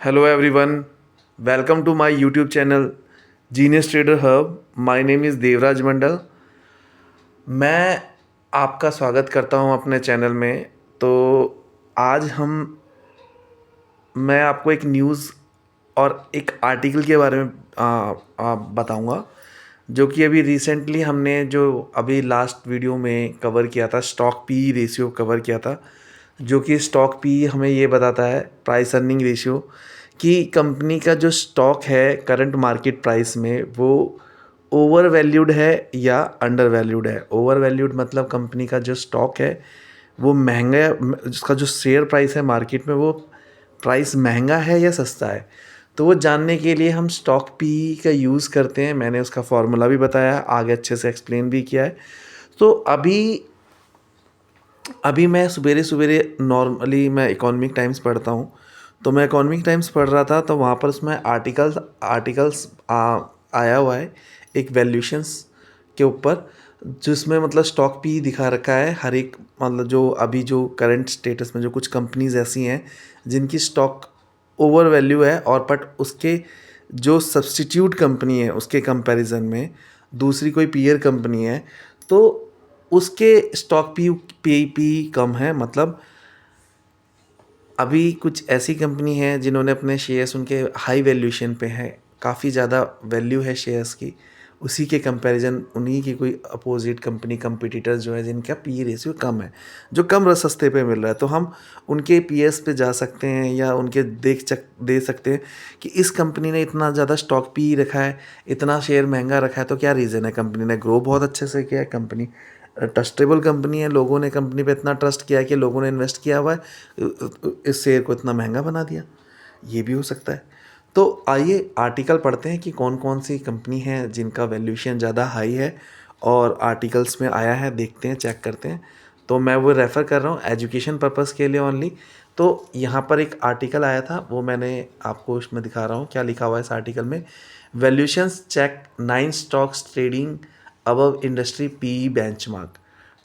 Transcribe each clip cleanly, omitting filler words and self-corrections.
Hello everyone, welcome to my YouTube channel Genius Trader Hub. My name is Devraj मंडल. मैं आपका स्वागत करता हूं अपने चैनल में. तो आज मैं आपको एक न्यूज़ और एक आर्टिकल के बारे में बताऊंगा, जो कि अभी रिसेंटली हमने जो अभी लास्ट वीडियो में कवर किया था. स्टॉक पी रेशियो कवर किया था, जो कि स्टॉक पी हमें ये बताता है, प्राइस अर्निंग रेशियो, कि कंपनी का जो स्टॉक है करंट मार्केट प्राइस में वो ओवर वैल्यूड है या अंडर वैल्यूड है. ओवर वैल्यूड मतलब कंपनी का जो स्टॉक है वो महंगा, उसका जो शेयर प्राइस है मार्केट में वो प्राइस महंगा है या सस्ता है. तो वो जानने के लिए हम स्टॉक पी का यूज़ करते हैं. मैंने उसका फॉर्मूला भी बताया, आगे अच्छे से एक्सप्लेन भी किया है. तो अभी मैं सवेरे सवेरे नॉर्मली मैं इकोनॉमिक टाइम्स पढ़ता हूँ. तो मैं इकोनॉमिक टाइम्स पढ़ रहा था, तो वहाँ पर उसमें आर्टिकल्स आया हुआ है एक वैल्यूशंस के ऊपर, जिसमें मतलब स्टॉक पी दिखा रखा है हर एक, मतलब जो अभी जो करंट स्टेटस में जो कुछ कंपनीज ऐसी हैं जिनकी स्टॉक ओवर वैल्यू है, और बट उसके जो सब्स्टिट्यूट कंपनी है उसके कंपैरिजन में दूसरी कोई पीयर कंपनी है तो उसके स्टॉक पी कम है. मतलब अभी कुछ ऐसी कंपनी है जिन्होंने अपने शेयर्स, उनके हाई वैल्यूएशन पे है, काफ़ी ज़्यादा वैल्यू है शेयर्स की, उसी के कंपैरिजन उन्हीं की कोई अपोजिट कंपनी कंपटीटर्स जो है जिनका पी रेशियो कम है, जो कम सस्ते पे मिल रहा है, तो हम उनके पीएस पे जा सकते हैं या उनके दे सकते हैं कि इस कंपनी ने इतना ज़्यादा स्टॉक पी रखा है, इतना शेयर महंगा रखा है, तो क्या रीज़न है. कंपनी ने ग्रो बहुत अच्छे से किया है, कंपनी ट्रस्टेबल कंपनी है, लोगों ने कंपनी पे इतना ट्रस्ट किया है कि लोगों ने इन्वेस्ट किया हुआ है, इस शेयर को इतना महंगा बना दिया. ये भी हो सकता है. तो आइए आर्टिकल पढ़ते हैं कि कौन कौन सी कंपनी है जिनका वैल्यूएशन ज़्यादा हाई है और आर्टिकल्स में आया है, देखते हैं, चेक करते हैं. तो मैं वो रेफ़र कर रहा हूँ एजुकेशन पर्पज़ के लिए ओनली. तो यहाँ पर एक आर्टिकल आया था, वो मैंने आपको उसमें दिखा रहा हूँ क्या लिखा हुआ है इस आर्टिकल में. Valuations check 9 stocks trading above industry P benchmark.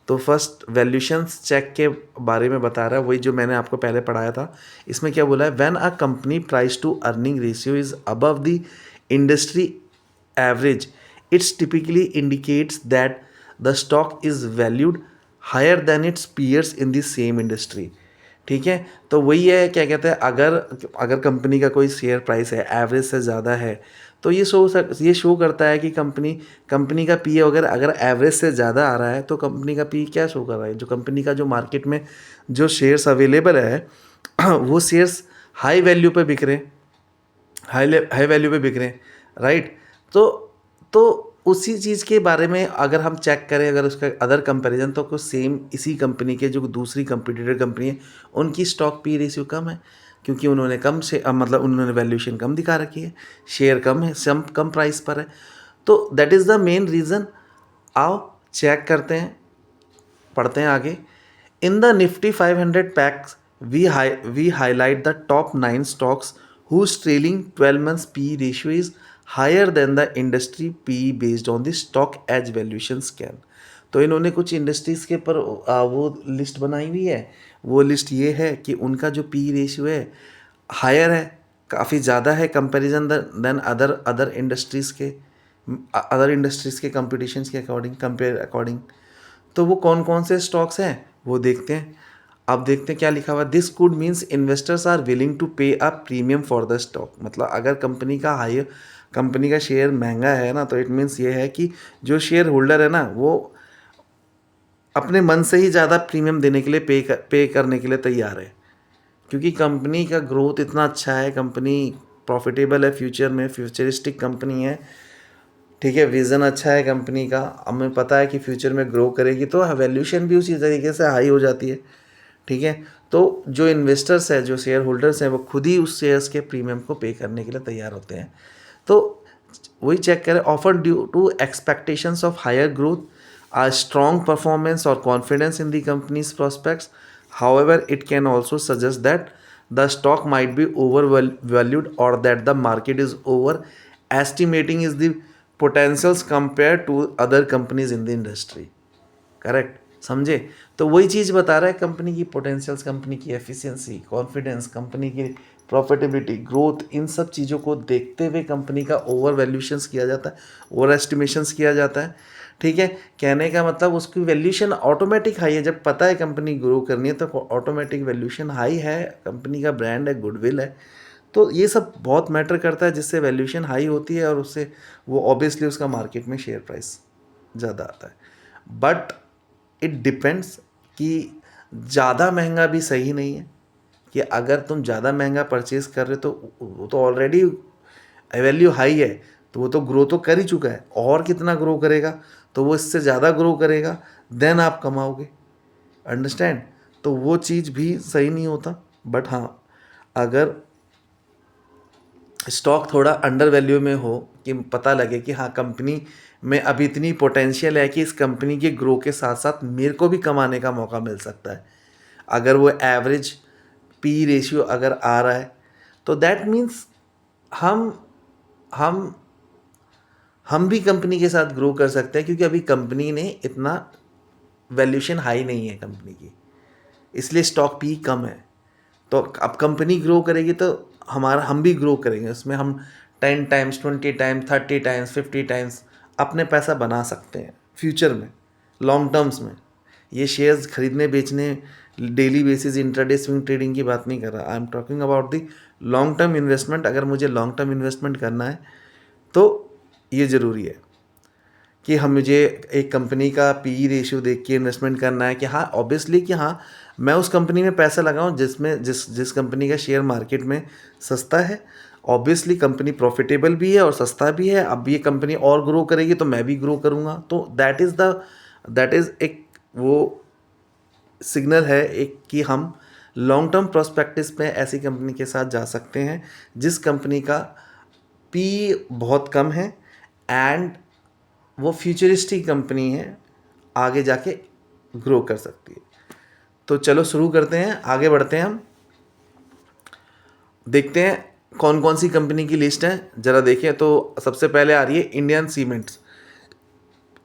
तो फर्स्ट वैल्यूशंस चेक के बारे में बता रहा है, वही जो मैंने आपको पहले पढ़ाया था. इसमें क्या बोला है, when a company price to earning ratio is above the industry average, it's typically indicates that the stock is valued higher than its peers in the same industry. ठीक है. तो वही है, क्या कहते हैं, अगर अगर कंपनी का कोई शेयर प्राइस है एवरेज से ज़्यादा है, तो ये शो करता है कि कंपनी का पी अगर एवरेज से ज़्यादा आ रहा है, तो कंपनी का पी क्या शो कर रहा है, जो कंपनी का जो मार्केट में जो शेयर्स अवेलेबल है वो शेयर्स हाई वैल्यू पे बिक रहे हैं, हाई वैल्यू पे बिक रहे हैं, राइट. तो उसी चीज़ के बारे में अगर हम चेक करें, अगर उसका अदर कंपैरिजन, तो कुछ सेम इसी कंपनी के जो दूसरी कंपटीटर कंपनी है उनकी स्टॉक पी रेशियो कम है, क्योंकि उन्होंने मतलब उन्होंने वैल्यूएशन कम दिखा रखी है, शेयर कम है, कम प्राइस पर है. तो that is the main reason. आओ चेक करते हैं, पढ़ते हैं आगे. In the Nifty 500 packs we highlight the top 9 stocks whose trailing 12 months PE ratio is higher than the industry PE based on the stock edge valuation scan. तो इन्होंने कुछ industries के पर वो लिस्ट बनाई हुई है. वो लिस्ट ये है कि उनका जो पी रेशियो है हायर है, काफ़ी ज़्यादा है कंपैरिजन देन अदर इंडस्ट्रीज़ के कंपटीशंस के अकॉर्डिंग. तो वो कौन कौन से स्टॉक्स हैं वो देखते हैं. अब देखते हैं क्या लिखा हुआ है. This could means investors are willing to pay a premium for the stock. मतलब अगर कंपनी का शेयर महंगा है ना, तो इट मीन्स ये है कि जो शेयर होल्डर है ना, वो अपने मन से ही ज़्यादा प्रीमियम देने के लिए पे करने के लिए तैयार है, क्योंकि कंपनी का ग्रोथ इतना अच्छा है, कंपनी प्रॉफिटेबल है, फ्यूचरिस्टिक कंपनी है. ठीक है, विज़न अच्छा है कंपनी का, हमें पता है कि फ्यूचर में ग्रो करेगी, तो वैल्यूशन भी उसी तरीके से हाई हो जाती है. ठीक है. तो जो इन्वेस्टर्स है, जो शेयर होल्डर्स हैं, वो खुद ही उस शेयर्स के प्रीमियम को पे करने के लिए तैयार होते हैं. तो वही चेक करें. Offer due to expectations of higher growth, a strong performance or confidence in the company's prospects. However, it can also suggest that the stock might be overvalued, or that the market is overestimating is the potentials compared to other companies in the industry. Correct. समझे? तो वही चीज़ बता रहा है company की potentials, company की efficiency, confidence, company की profitability, growth, इन सब चीज़ों को देखते हुए कंपनी का ओवर वैल्यूएशंस किया जाता है, ओवर एस्टिमेशंस किया जाता है। ठीक है, कहने का मतलब उसकी वैल्यूएशन ऑटोमेटिक हाई है। जब पता है कंपनी ग्रो करनी है तो ऑटोमेटिक वैल्यूएशन हाई है, कंपनी का ब्रांड है, गुडविल है। तो ये सब बहुत मैटर करता है, जिससे वैल्यूएशन हाई होती है और उससे वो ऑब्वियसली उसका मार्केट में शेयर प्राइस ज़्यादा आता है। बट इट डिपेंड्स कि ज़्यादा महंगा भी सही नहीं है, कि अगर तुम ज़्यादा महंगा परचेज कर रहे हो तो वो तो ऑलरेडी वैल्यू हाई है, तो वो तो ग्रो तो कर ही चुका है, और कितना ग्रो करेगा, तो वो इससे ज़्यादा ग्रो करेगा, देन आप कमाओगे। अंडरस्टैंड? तो वो चीज़ भी सही नहीं होता। बट हाँ, अगर स्टॉक थोड़ा अंडर वैल्यू में हो, कि पता लगे कि हाँ कंपनी में अभी इतनी पोटेंशियल है कि इस कंपनी के ग्रो के साथ साथ मेरे को भी कमाने का मौका मिल सकता है, अगर वो एवरेज पी रेशियो अगर आ रहा है, तो दैट मीन्स हम हम हम भी कंपनी के साथ ग्रो कर सकते हैं, क्योंकि अभी कंपनी ने इतना वैल्यूएशन हाई नहीं है कंपनी की, इसलिए स्टॉक पी कम है। तो अब कंपनी ग्रो करेगी तो हम भी ग्रो करेंगे, उसमें हम 10 टाइम्स, 20 टाइम्स, 30 टाइम्स, 50 टाइम्स अपने पैसा बना सकते हैं फ्यूचर में, लॉन्ग टर्म्स में। ये शेयर्स खरीदने बेचने, daily basis intraday swing trading की बात नहीं कर रहा, I am talking about the long term investment. अगर मुझे लॉन्ग टर्म इन्वेस्टमेंट करना है तो ये ज़रूरी है कि मुझे एक कंपनी का पी रेशियो देख के इन्वेस्टमेंट करना है, कि हाँ ऑब्वियसली कि हाँ मैं उस कंपनी में पैसा लगाऊं जिसमें जिस कंपनी का शेयर मार्केट में सस्ता है। ऑब्वियसली कंपनी प्रॉफिटेबल भी है और सस्ता भी है, अब ये कंपनी और ग्रो करेगी तो मैं भी ग्रो करूँगा। तो दैट इज़ एक वो सिग्नल है एक, कि हम लॉन्ग टर्म प्रोस्पेक्टिस पे ऐसी कंपनी के साथ जा सकते हैं जिस कंपनी का पी बहुत कम है एंड वो फ्यूचरिस्टिक कंपनी है, आगे जाके ग्रो कर सकती है। तो चलो शुरू करते हैं, आगे बढ़ते हैं, हम देखते हैं कौन कौन सी कंपनी की लिस्ट है। ज़रा देखें तो सबसे पहले आ रही है इंडियन सीमेंट्स।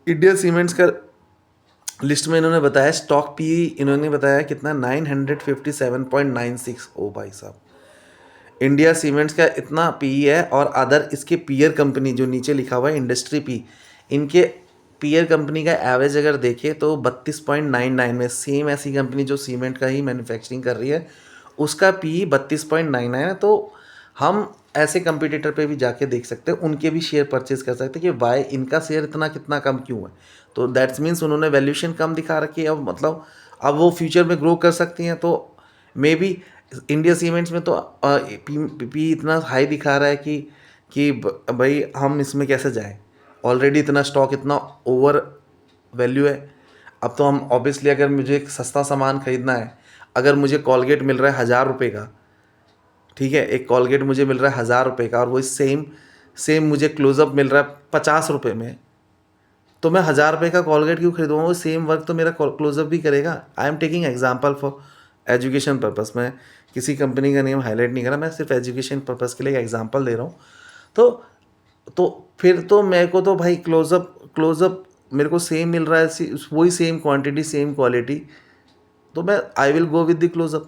इंडियन सीमेंट्स का लिस्ट में इन्होंने बताया स्टॉक पी, इन्होंने बताया कितना 957.96। ओ भाई साहब, इंडिया सीमेंट्स का इतना पी है, और अदर इसके पीयर कंपनी जो नीचे लिखा हुआ है इंडस्ट्री पी, इनके पीयर कंपनी का एवरेज अगर देखें तो 32.99 में, सेम ऐसी कंपनी जो सीमेंट का ही मैन्युफैक्चरिंग कर रही है उसका पी 32.99 है। तो हम ऐसे कंपटीटर पे भी जाके देख सकते हैं, उनके भी शेयर परचेज कर सकते हैं कि वाई इनका शेयर इतना कितना कम क्यों है। तो दैट्स मीन्स उन्होंने वैल्यूएशन कम दिखा रखी है, अब मतलब अब वो फ्यूचर में ग्रो कर सकती हैं। तो मे बी इंडिया सीमेंट्स में तो पी इतना हाई दिखा रहा है कि भाई हम इसमें कैसे जाएं, ऑलरेडी इतना स्टॉक इतना ओवर वैल्यू है। अब तो हम ऑब्वियसली, अगर मुझे एक सस्ता सामान खरीदना है, अगर मुझे कॉलगेट मिल रहा है 1000 रुपये का, ठीक है, एक कॉलगेट मुझे मिल रहा है 1000 रुपये का, और वही सेम मुझे क्लोजअप मिल रहा है 50 रुपये में, तो मैं 1000 रुपये का कॉलगेट क्यों खरीदूँगा? वो सेम वर्क तो मेरा क्लोजअप भी करेगा। I am taking example for education purpose. मैं किसी कंपनी का नेम हाईलाइट नहीं कर रहा, मैं सिर्फ एजुकेशन पर्पस के लिए एग्जाम्पल दे रहा हूँ। तो फिर तो मेरे को तो भाई क्लोजअप मेरे को सेम मिल रहा है, वही सेम क्वांटिटी सेम क्वालिटी, तो मैं I will go with the Closeup.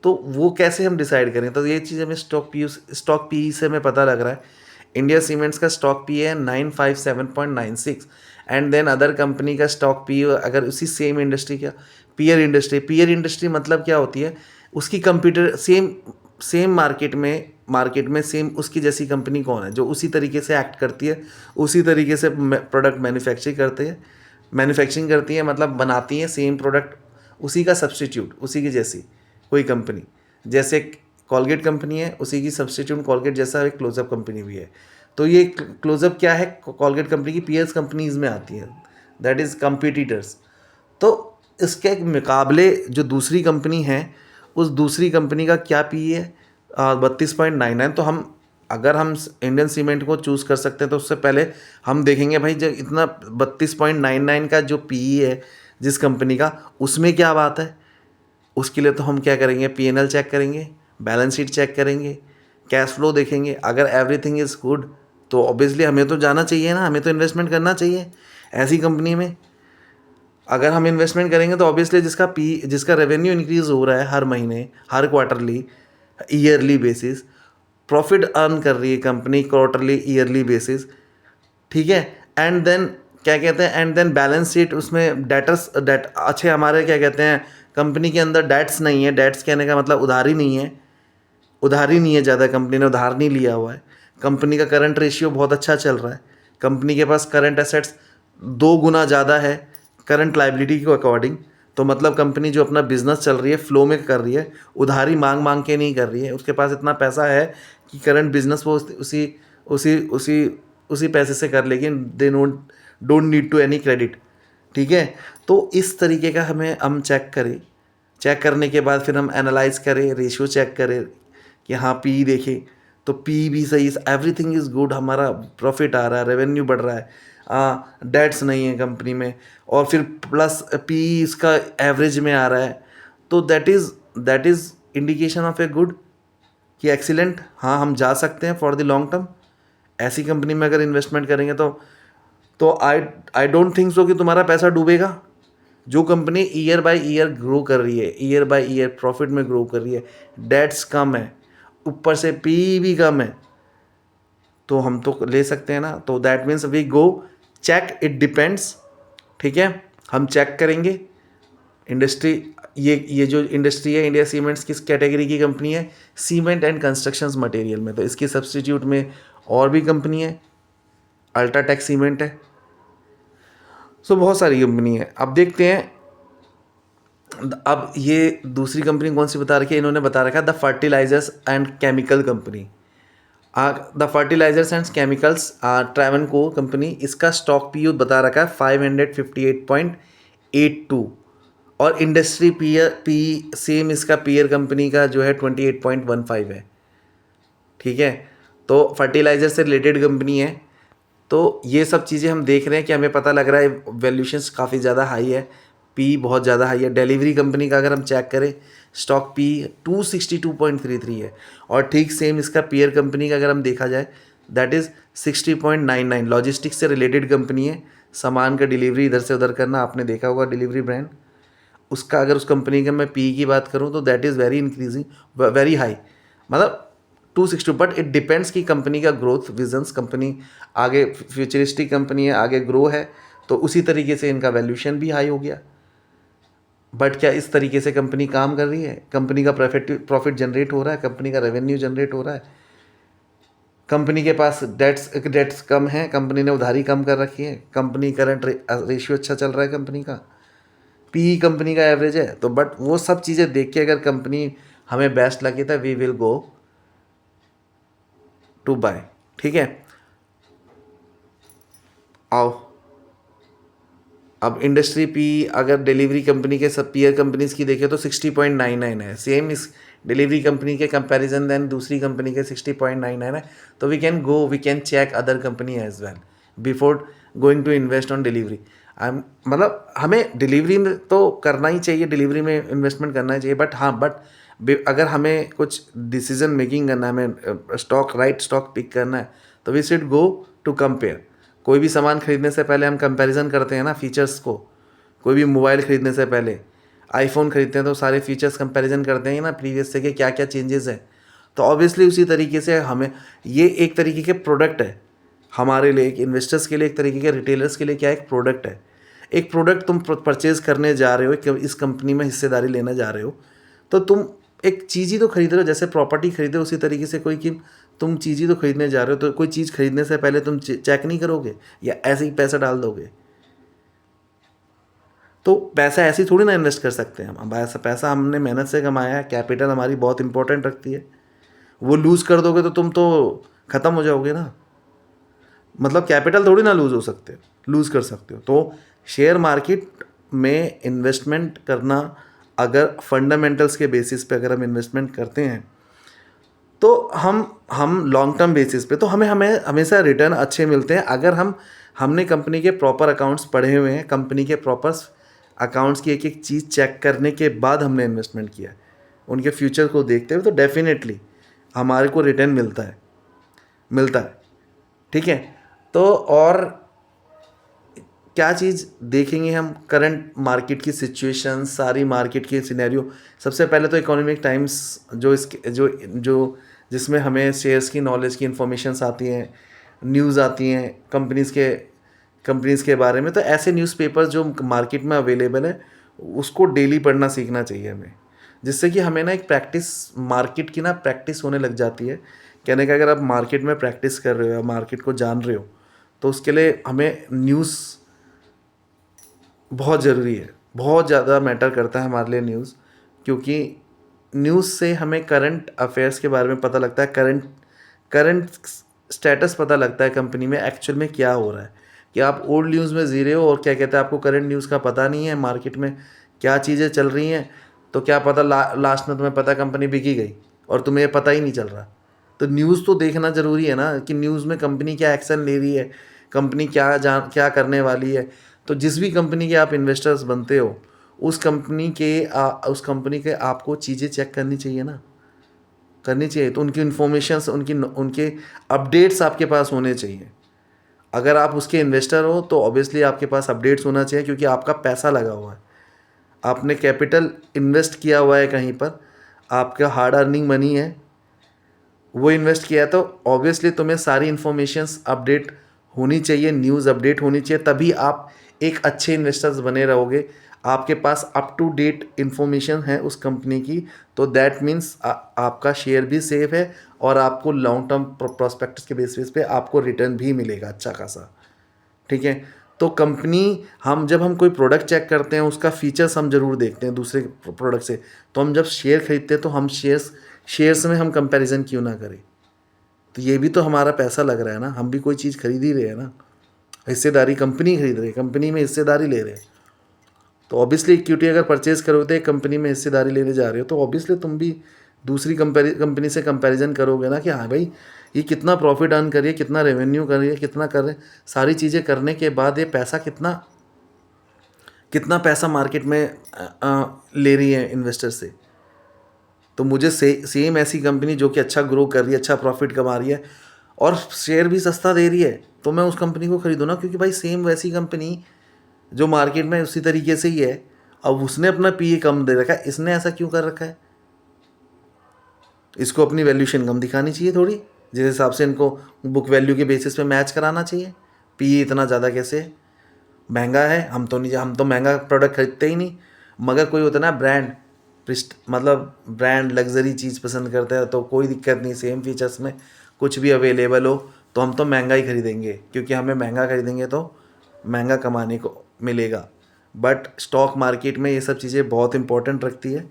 तो वो कैसे हम डिसाइड करें? तो ये चीज़ हमें स्टॉक पी से हमें पता लग रहा है। इंडिया सीमेंट्स का स्टॉक पी है 957.96, एंड देन अदर कंपनी का स्टॉक पी अगर उसी सेम इंडस्ट्री का, पीयर इंडस्ट्री मतलब क्या होती है, उसकी कंप्यूटर सेम मार्केट में सेम उसकी जैसी कंपनी कौन है जो उसी तरीके से एक्ट करती है, उसी तरीके से प्रोडक्ट मैन्युफैक्चरिंग करती है, मतलब बनाती है सेम प्रोडक्ट, उसी का सब्सटीट्यूट, उसी की जैसी कोई कंपनी। जैसे कॉलगेट कंपनी है, उसी की सब्सटीट्यूट कॉलगेट जैसा एक क्लोजअप कंपनी भी है। तो ये क्लोजअप क्या है, कॉलगेट कंपनी की पीयर्स कंपनीज में आती है, दैट इज़ कंपटीटर्स। तो इसके मुकाबले जो दूसरी कंपनी है, उस दूसरी कंपनी का क्या पी है 32.99। तो अगर हम इंडियन सीमेंट को चूज़ कर सकते हैं तो उससे पहले हम देखेंगे भाई जब इतना 32.99 का जो पी है जिस कंपनी का, उसमें क्या बात है। उसके लिए तो हम क्या करेंगे, पीएनएल चेक करेंगे, बैलेंस शीट चेक करेंगे, कैश फ्लो देखेंगे। अगर एवरीथिंग इज़ गुड तो ऑब्वियसली हमें तो जाना चाहिए ना, हमें तो इन्वेस्टमेंट करना चाहिए ऐसी कंपनी में। अगर हम इन्वेस्टमेंट करेंगे तो ऑब्वियसली जिसका रेवेन्यू इंक्रीज हो रहा है हर महीने, हर quarterly, yearly basis, profit earn कर रही है कंपनी क्वार्टरली, ईयरली बेसिस, ठीक है। एंड देन क्या कहते हैं, एंड देन बैलेंस शीट, उसमें डेट अच्छे हमारे क्या कहते हैं, कंपनी के अंदर डेट्स नहीं है। डेट्स कहने का मतलब उधारी नहीं है, उधारी नहीं है ज़्यादा, कंपनी ने उधार नहीं लिया हुआ है। कंपनी का करंट रेशियो बहुत अच्छा चल रहा है। कंपनी के पास करंट एसेट्स 2 गुना ज़्यादा है करंट लाइबिलिटी के अकॉर्डिंग। तो मतलब कंपनी जो अपना बिजनेस चल रही है, फ्लो में कर रही है, उधारी मांग मांग के नहीं कर रही है। उसके पास इतना पैसा है कि करंट बिजनेस वो उसी उसी उसी उसी पैसे से कर लेगी। They don't need to any credit, ठीक है। तो इस तरीके का हम चेक करें। चेक करने के बाद फिर हम एनालाइज करें, रेशियो चेक करें कि हाँ पी देखें तो पी भी सही, एवरीथिंग इज़ गुड, हमारा प्रॉफिट आ रहा है, रेवेन्यू बढ़ रहा है, डेट्स नहीं है कंपनी में, और फिर प्लस पी इसका एवरेज में आ रहा है। तो that is indication of a good, कि एक्सीलेंट, हाँ हम जा सकते हैं फॉर द लॉन्ग टर्म। ऐसी कंपनी में अगर इन्वेस्टमेंट करेंगे तो आई डोंट थिंक सो कि तुम्हारा पैसा डूबेगा। जो company year by year grow कर रही है, ईयर बाय ईयर प्रॉफिट में ग्रो कर रही है, डेट्स कम है, ऊपर से पी भी कम है, तो हम तो ले सकते हैं ना। तो that means we go check, it depends, ठीक है। हम चेक करेंगे इंडस्ट्री, ये जो इंडस्ट्री है इंडिया सीमेंट्स किस कैटेगरी की कंपनी है, सीमेंट एंड कंस्ट्रक्शंस मटेरियल में। तो इसकी सब्स्टिट्यूट में और भी कंपनी है, अल्ट्राटेक सीमेंट है, सो बहुत सारी कंपनी है। अब देखते हैं, अब ये दूसरी कंपनी कौन सी बता रखी है, इन्होंने बता रखा है the fertilizers and chemical company. The fertilizers and chemicals Travancore company, इसका स्टॉक पी यू बता रखा है 558.82, और इंडस्ट्री पी सेम इसका पीयर कंपनी का जो है 28.15 है, ठीक है। तो फर्टिलाइजर से रिलेटेड कंपनी है। तो ये सब चीज़ें हम देख रहे हैं कि हमें पता लग रहा है वैल्यूशंस काफ़ी ज़्यादा हाई है, पी बहुत ज़्यादा हाई है। डिलीवरी कंपनी का अगर हम चेक करें, स्टॉक पी 262.33 है, और ठीक सेम इसका पीयर कंपनी का अगर हम देखा जाए दैट इज़ 60.99। लॉजिस्टिक्स से रिलेटेड कंपनी है, सामान का डिलीवरी इधर से उधर करना, आपने देखा होगा डिलीवरी ब्रांड, उसका अगर उस कंपनी का मैं पी की बात करूँ तो that is very increasing, very high, मतलब 260। बट इट डिपेंड्स कि कंपनी का ग्रोथ विजन्स, कंपनी आगे फ्यूचरिस्टिक कंपनी है, आगे ग्रो है, तो उसी तरीके से इनका वैल्यूशन भी हाई हो गया। बट क्या इस तरीके से कंपनी काम कर रही है, कंपनी का प्रॉफिट जनरेट हो रहा है, कंपनी का रेवेन्यू जनरेट हो रहा है, कंपनी के पास डेट्स कम है, कंपनी ने उधारी कम कर रखी है, कंपनी करंट रेशियो अच्छा चल रहा है कंपनी का, पी कंपनी का एवरेज है। तो बट वो सब चीज़ें देख के अगर कंपनी हमें बेस्ट लगी था, we will go to buy, ठीक है। आओ, अब इंडस्ट्री पी अगर डिलीवरी कंपनी के सब पीयर कंपनीज की देखें तो 60.99 है, सेम इस डिलीवरी कंपनी के कंपैरिजन देन दूसरी कंपनी के 60.99 है। तो we can check other company as well before going to invest on delivery. मतलब हमें डिलीवरी में तो करना ही चाहिए, डिलीवरी में इन्वेस्टमेंट करना ही चाहिए, बट हाँ, अगर हमें कुछ डिसीजन मेकिंग करना है, हमें राइट स्टॉक पिक करना है, तो we should go to compare. कोई भी सामान खरीदने से पहले हम कंपैरिजन करते हैं ना फीचर्स को। कोई भी मोबाइल खरीदने से पहले, आईफोन खरीदते हैं तो सारे फीचर्स कंपैरिजन करते हैं ना प्रीवियस से कि क्या क्या चेंजेस है। तो ऑब्वियसली उसी तरीके से हमें ये एक तरीके के प्रोडक्ट है हमारे लिए, एक इन्वेस्टर्स के लिए, एक तरीके के रिटेलर्स के लिए क्या एक प्रोडक्ट है। एक प्रोडक्ट तुम परचेज करने जा रहे हो, इस कंपनी में हिस्सेदारी लेने जा रहे हो, तो तुम एक चीज़ ही तो खरीद रहे हो, जैसे प्रॉपर्टी खरीदे उसी तरीके से कोई कि तुम चीज़ ही तो खरीदने जा रहे हो। तो कोई चीज़ खरीदने से पहले तुम चेक नहीं करोगे या ऐसे ही पैसा डाल दोगे? तो पैसा ऐसे ही थोड़ी ना इन्वेस्ट कर सकते हैं हम। पैसा हमने मेहनत से कमाया है, कैपिटल हमारी बहुत इंपॉर्टेंट रखती है। वो लूज़ कर दोगे तो तुम तो ख़त्म हो जाओगे ना। मतलब कैपिटल थोड़ी ना लूज़ कर सकते हो। तो शेयर मार्केट में इन्वेस्टमेंट करना, अगर फंडामेंटल्स के बेसिस पे अगर हम इन्वेस्टमेंट करते हैं तो हम लॉन्ग टर्म बेसिस पे तो हमें हमेशा रिटर्न अच्छे मिलते हैं। अगर हमने कंपनी के प्रॉपर अकाउंट्स पढ़े हुए हैं, कंपनी के प्रॉपर अकाउंट्स की एक एक चीज़ चेक करने के बाद हमने इन्वेस्टमेंट किया है, उनके फ्यूचर को देखते हुए, तो डेफिनेटली हमारे को रिटर्न मिलता है, ठीक है। तो और क्या चीज़ देखेंगे हम, करंट मार्केट की सिचुएशन, सारी मार्केट की सिनेरियो। सबसे पहले तो इकोनॉमिक टाइम्स, जो इसके जो जिसमें हमें शेयर्स की नॉलेज की इंफॉर्मेशंस आती हैं, न्यूज़ आती हैं कंपनीज़ के बारे में। तो ऐसे न्यूज़पेपर्स जो मार्केट में अवेलेबल है उसको डेली पढ़ना सीखना चाहिए हमें, जिससे कि हमें ना एक प्रैक्टिस, मार्केट की ना प्रैक्टिस होने लग जाती है। कहने का अगर आप मार्केट में प्रैक्टिस कर रहे हो या मार्केट को जान रहे हो तो उसके लिए हमें न्यूज़ बहुत ज़रूरी है, बहुत ज़्यादा मैटर करता है हमारे लिए न्यूज़। क्योंकि न्यूज़ से हमें करंट अफेयर्स के बारे में पता लगता है, करंट स्टेटस पता लगता है कंपनी में एक्चुअल में क्या हो रहा है। कि आप ओल्ड न्यूज़ में जी रहे हो और क्या कहते हैं, आपको करंट न्यूज़ का पता नहीं है, मार्केट में क्या चीज़ें चल रही हैं, तो क्या पता लास्ट में तुम्हें पता कंपनी बिकी गई और तुम्हें ये पता ही नहीं चल रहा। तो न्यूज़ तो देखना ज़रूरी है ना, कि न्यूज़ में कंपनी क्या एक्शन ले रही है, कंपनी क्या करने वाली है। तो जिस भी कंपनी के आप इन्वेस्टर्स बनते हो, उस कंपनी के आपको चीज़ें चेक करनी चाहिए ना, करनी चाहिए। तो उनकी इन्फॉर्मेशंस, उनके अपडेट्स आपके पास होने चाहिए। अगर आप उसके इन्वेस्टर हो तो ऑब्वियसली आपके पास अपडेट्स होना चाहिए, क्योंकि आपका पैसा लगा हुआ है, आपने कैपिटल इन्वेस्ट किया हुआ है कहीं पर, आपका हार्ड अर्निंग मनी है, वो इन्वेस्ट किया है। तो ऑब्वियसली तुम्हें सारी इन्फॉर्मेशंस अपडेट होनी चाहिए, न्यूज़ अपडेट होनी चाहिए, तभी आप एक अच्छे इन्वेस्टर्स बने रहोगे। आपके पास अप टू डेट इन्फॉर्मेशन है उस कंपनी की, तो दैट मीन्स आपका शेयर भी सेफ है और आपको लॉन्ग टर्म प्रोस्पेक्टस के बेसिस पे आपको रिटर्न भी मिलेगा अच्छा खासा। ठीक है। तो कंपनी, जब हम कोई प्रोडक्ट चेक करते हैं उसका फीचर्स हम ज़रूर देखते हैं दूसरे प्रोडक्ट से। तो हम जब शेयर खरीदते हैं तो हम शेयर्स में हम कंपैरिजन क्यों ना करें। तो ये भी तो हमारा पैसा लग रहा है ना, हम भी कोई चीज़ खरीद ही रहे हैं ना, हिस्सेदारी कंपनी खरीद रही है, कंपनी में हिस्सेदारी ले रहे हैं। तो ऑब्वियसली इक्विटी अगर परचेज करोगे तो एक कंपनी में हिस्सेदारी लेने जा रहे हो, तो ऑब्वियसली तुम भी दूसरी कंपनी से कंपैरिजन करोगे ना, कि हाँ भाई ये कितना प्रॉफिट अर्न कर रही है, कितना रेवेन्यू कर रही है, कितना कर रहे हैं। सारी चीज़ें करने के बाद ये पैसा कितना कितना पैसा मार्केट में ले रही है इन्वेस्टर से। तो मुझे सेम ऐसी कंपनी जो कि अच्छा ग्रो कर रही है, अच्छा प्रॉफिट कमा रही है और शेयर भी सस्ता दे रही है, तो मैं उस कंपनी को खरीदूँ ना। क्योंकि भाई सेम वैसी कंपनी जो मार्केट में उसी तरीके से ही है, अब उसने अपना पीए कम दे रखा है, इसने ऐसा क्यों कर रखा है। इसको अपनी वैल्यूशन कम दिखानी चाहिए थोड़ी, जिस हिसाब से इनको बुक वैल्यू के बेसिस पे मैच कराना चाहिए। पीए इतना ज़्यादा कैसे है, महंगा है, हम तो महंगा प्रोडक्ट खरीदते ही नहीं। मगर कोई होता है ना ब्रांड, मतलब ब्रांड लग्जरी चीज़ पसंद करता है, तो कोई दिक्कत नहीं, सेम फीचर्स में कुछ भी अवेलेबल हो तो हम तो महंगा ही खरीदेंगे, क्योंकि हमें महंगा खरीदेंगे तो महंगा कमाने को मिलेगा। बट स्टॉक मार्केट में ये सब चीज़ें बहुत इंपॉर्टेंट रखती है।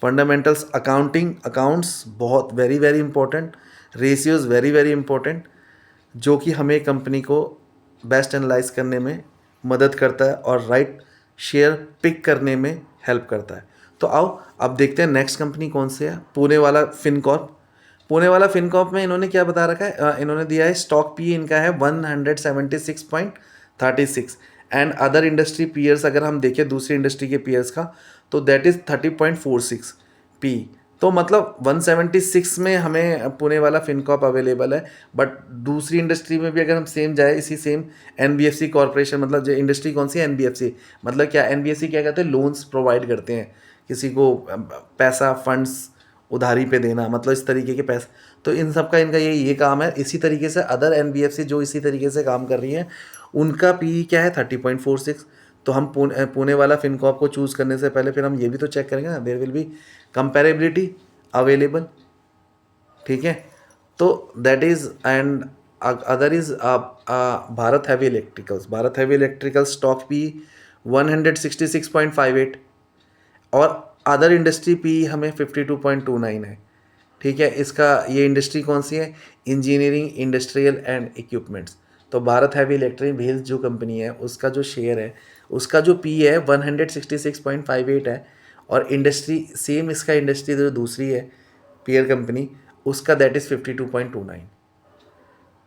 फंडामेंटल्स, अकाउंट्स बहुत very very important, ratios very very important, जो कि हमें कंपनी को बेस्ट एनालाइज करने में मदद करता है और राइट शेयर पिक करने में हेल्प करता है। तो आओ अब देखते हैं नेक्स्ट कंपनी कौन सी है, पुणे वाला फिनकॉर्प। पुणे वाला फिनकॉर्प में इन्होंने क्या बता रखा है, इन्होंने दिया है स्टॉक पी इनका है 176.36 एंड अदर इंडस्ट्री पीयर्स अगर हम देखें दूसरी इंडस्ट्री के पीयर्स का, तो दैट इज़ 30.46 पी। तो मतलब 176 में हमें पुणे वाला फिनकॉर्प अवेलेबल है। बट दूसरी इंडस्ट्री में भी अगर हम सेम जाए, इसी सेम एनबीएफसी कॉर्पोरेशन, मतलब जो इंडस्ट्री कौन सी है, एनबीएफसी, मतलब क्या एनबीएफसी क्या कहते हैं, लोन्स प्रोवाइड करते हैं किसी को, पैसा फंड्स उधारी पे देना, मतलब इस तरीके के पैसे। तो इन सब का इनका ये काम है। इसी तरीके से अदर एनबीएफसी जो इसी तरीके से काम कर रही हैं, उनका पी क्या है 30.46। तो हम पुणे वाला फिनकॉर्प को चूज़ करने से पहले फिर हम ये भी तो चेक करेंगे ना, there will be comparability available. ठीक है। तो that is and other is Bharat heavy electricals stock P 166.58 और अदर इंडस्ट्री पी हमें 52.29 है। ठीक है। इसका ये इंडस्ट्री कौन सी है, इंजीनियरिंग, इंडस्ट्रियल एंड इक्विपमेंट्स। तो भारत हैवी इलेक्ट्रिक व्हील्स जो कंपनी है उसका जो शेयर है, उसका जो पी है 166.58 है। और इंडस्ट्री सेम, इसका इंडस्ट्री जो दूसरी है पीयर कंपनी, उसका दैट इज़ 52.29।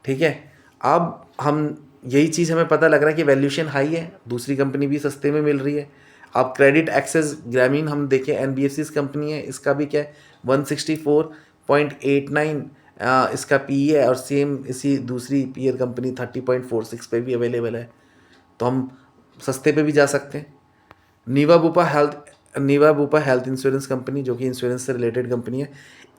ठीक है। अब हम यही चीज़ हमें पता लग रहा है कि वैल्यूशन हाई है, दूसरी कंपनी भी सस्ते में मिल रही है। अब क्रेडिट एक्सेस ग्रामीण हम देखें, एनबीएफसी कंपनी है, इसका भी क्या है 164.89 इसका पी है और सेम इसी दूसरी पीयर कंपनी 30.46 पे भी अवेलेबल है। तो हम सस्ते पे भी जा सकते हैं। नीवा बुपा हेल्थ इंश्योरेंस कंपनी, जो कि इंश्योरेंस से रिलेटेड कंपनी है,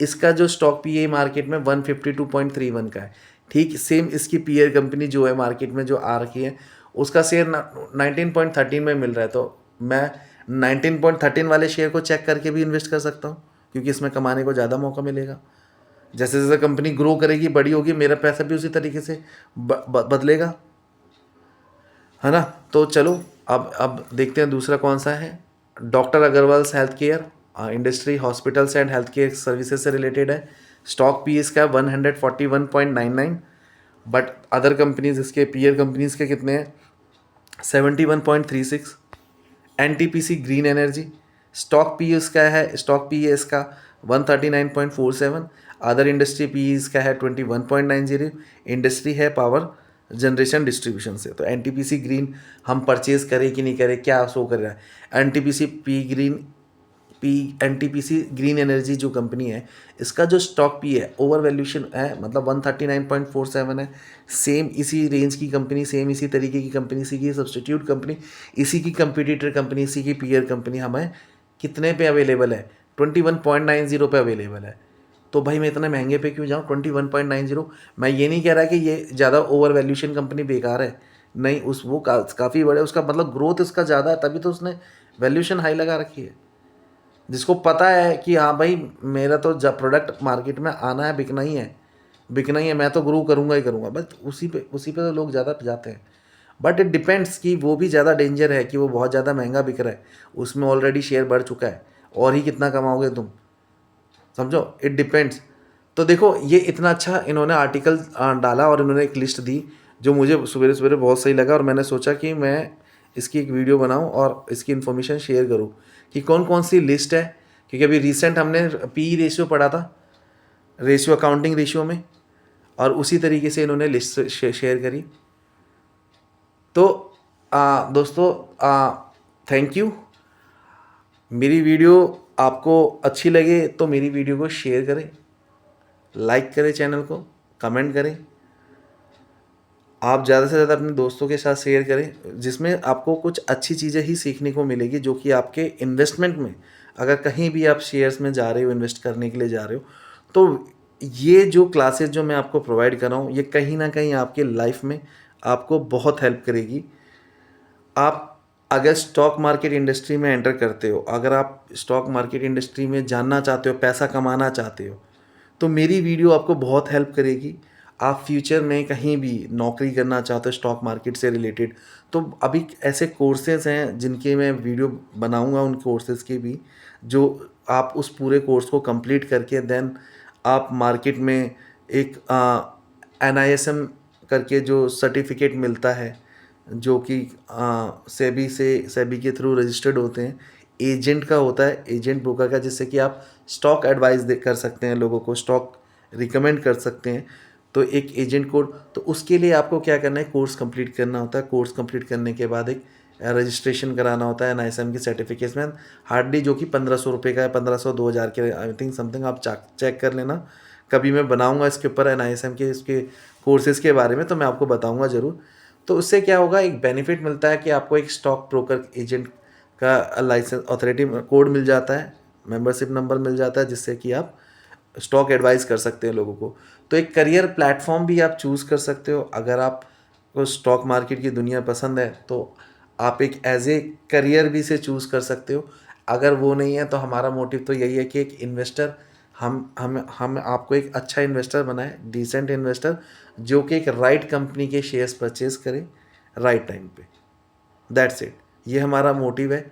इसका जो स्टॉक पी मार्केट में 152.31 का है। ठीक सेम इसकी पीयर कंपनी जो है मार्केट में जो आ रखी है, उसका शेयर 19.13 में मिल रहा है। तो मैं 19.13 वाले शेयर को चेक करके भी इन्वेस्ट कर सकता हूँ, क्योंकि इसमें कमाने को ज़्यादा मौका मिलेगा। जैसे जैसे कंपनी ग्रो करेगी, बड़ी होगी, मेरा पैसा भी उसी तरीके से बदलेगा, है ना। तो चलो अब देखते हैं दूसरा कौन सा है। Doctor Agarwals health care industry hospitals and health care services से रिलेटेड है। स्टॉक पी इसका 141.99, बट अदर कंपनीज इसके पीयर कंपनीज के कितने हैं, 71.36। NTPC green energy stock P इसका है, स्टॉक पी है इसका 139.47। अदर इंडस्ट्री पी इसका है 21.90। इंडस्ट्री है पावर जनरेशन डिस्ट्रीब्यूशन से। तो एनटीपीसी ग्रीन हम परचेज करें कि नहीं करें, क्या शो कर रहा है। एनटीपीसी ग्रीन एनर्जी जो कंपनी है, इसका जो स्टॉक पी है ओवर वैल्यूशन है, मतलब 139.47 है। सेम इसी रेंज की कंपनी, सेम इसी तरीके की कंपनी, इसी की सब्सटीट्यूट कंपनी, इसी की कंपटीटर कंपनी, इसी की पीयर कंपनी हमें कितने पे अवेलेबल है, 21.90 पे अवेलेबल है। तो भाई मैं इतने महंगे पे क्यों जाऊँ 21.90। मैं ये नहीं कह रहा कि ये ज़्यादा ओवर वैल्यूशन कंपनी बेकार है, नहीं, उस वो काफ़ी बड़े, उसका मतलब ग्रोथ इसका ज़्यादा है, तभी तो उसने वैल्यूशन हाई लगा रखी है। जिसको पता है कि हाँ भाई मेरा तो जब प्रोडक्ट मार्केट में आना है, बिकना ही है, बिकना ही है, मैं तो ग्रो करूँगा ही करूँगा, बस उसी पे तो लोग ज़्यादा जाते हैं। बट इट डिपेंड्स कि वो भी ज़्यादा डेंजर है कि वो बहुत ज़्यादा महंगा बिक रहा है, उसमें ऑलरेडी शेयर बढ़ चुका है, और ही कितना कमाओगे तुम, समझो, इट डिपेंड्स। तो देखो ये इतना अच्छा इन्होंने आर्टिकल डाला और इन्होंने एक लिस्ट दी जो मुझे सवेरे सवेरे बहुत सही लगा, और मैंने सोचा कि मैं इसकी एक वीडियो बनाऊं और इसकी इन्फॉर्मेशन शेयर करूं कि कौन कौन सी लिस्ट है। क्योंकि अभी रिसेंट हमने पी रेशियो पढ़ा था, रेशियो अकाउंटिंग रेशियो में, और उसी तरीके से इन्होंने लिस्ट शेयर करी। तो दोस्तों थैंक यू। मेरी वीडियो आपको अच्छी लगे तो मेरी वीडियो को शेयर करें, लाइक करें, चैनल को कमेंट करें, आप ज़्यादा से ज़्यादा अपने दोस्तों के साथ शेयर करें, जिसमें आपको कुछ अच्छी चीज़ें ही सीखने को मिलेगी, जो कि आपके इन्वेस्टमेंट में, अगर कहीं भी आप शेयर्स में जा रहे हो, इन्वेस्ट करने के लिए जा रहे हो, तो ये जो क्लासेस जो मैं आपको प्रोवाइड कर रहा हूँ, ये कहीं ना कहीं आपके लाइफ में आपको बहुत हेल्प करेगी। आप अगर स्टॉक मार्केट इंडस्ट्री में एंटर करते हो, अगर आप स्टॉक मार्केट इंडस्ट्री में जानना चाहते हो, पैसा कमाना चाहते हो, तो मेरी वीडियो आपको बहुत हेल्प करेगी। आप फ्यूचर में कहीं भी नौकरी करना चाहते हो स्टॉक मार्केट से रिलेटेड, तो अभी ऐसे कोर्सेज हैं जिनके मैं वीडियो बनाऊंगा, उन कोर्सेज़ के भी, जो आप उस पूरे कोर्स को कंप्लीट करके देन आप मार्केट में एक NISM करके जो सर्टिफिकेट मिलता है, जो कि सेबी के थ्रू रजिस्टर्ड होते हैं, एजेंट का होता है, एजेंट ब्रोकर का, जिससे कि आप स्टॉक एडवाइस कर सकते हैं, लोगों को स्टॉक रिकमेंड कर सकते हैं। तो एक एजेंट कोड, तो उसके लिए आपको क्या करना है, कोर्स कंप्लीट करना होता है। कोर्स कंप्लीट करने के बाद एक रजिस्ट्रेशन कराना होता है NISM के सर्टिफिकेट में, हार्डली जो कि 1500 रुपये का है, 1500 2000 के आई थिंक समथिंग, आप चेक कर लेना। कभी मैं बनाऊंगा इसके ऊपर NISM के इसके कोर्सेज़ के बारे में, तो मैं आपको बताऊंगा ज़रूर। तो उससे क्या होगा, एक बेनिफिट मिलता है कि आपको एक स्टॉक ब्रोकर एजेंट का लाइसेंस अथॉरिटी कोड मिल जाता है, मेंबरशिप नंबर मिल जाता है, जिससे कि आप स्टॉक एडवाइस कर सकते हैं लोगों को। तो एक करियर प्लेटफॉर्म भी आप चूज़ कर सकते हो। अगर आपको स्टॉक मार्केट की दुनिया पसंद है तो आप एक एज ए करियर भी से चूज़ कर सकते हो। अगर वो नहीं है तो हमारा मोटिव तो यही है कि एक इन्वेस्टर, हम आपको एक अच्छा इन्वेस्टर बनाए, डिसेंट इन्वेस्टर, जो कि एक राइट कंपनी के शेयर्स परचेज करे राइट टाइम पे। दैट्स इट, ये हमारा मोटिव है।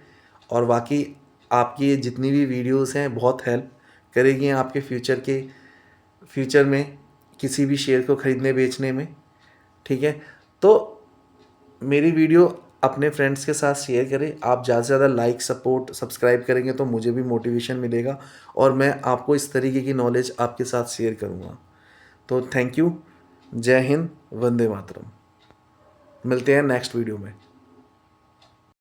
और बाकी आपकी ये जितनी भी वीडियोस हैं बहुत हेल्प करेगी आपके फ्यूचर में किसी भी शेयर को ख़रीदने बेचने में, ठीक है। तो मेरी वीडियो अपने फ्रेंड्स के साथ शेयर करें। आप ज़्यादा से ज़्यादा लाइक, सपोर्ट, सब्सक्राइब करेंगे तो मुझे भी मोटिवेशन मिलेगा, और मैं आपको इस तरीके की नॉलेज आपके साथ शेयर करूँगा। तो थैंक यू, जय हिंद, वंदे मातरम। मिलते हैं नेक्स्ट वीडियो में।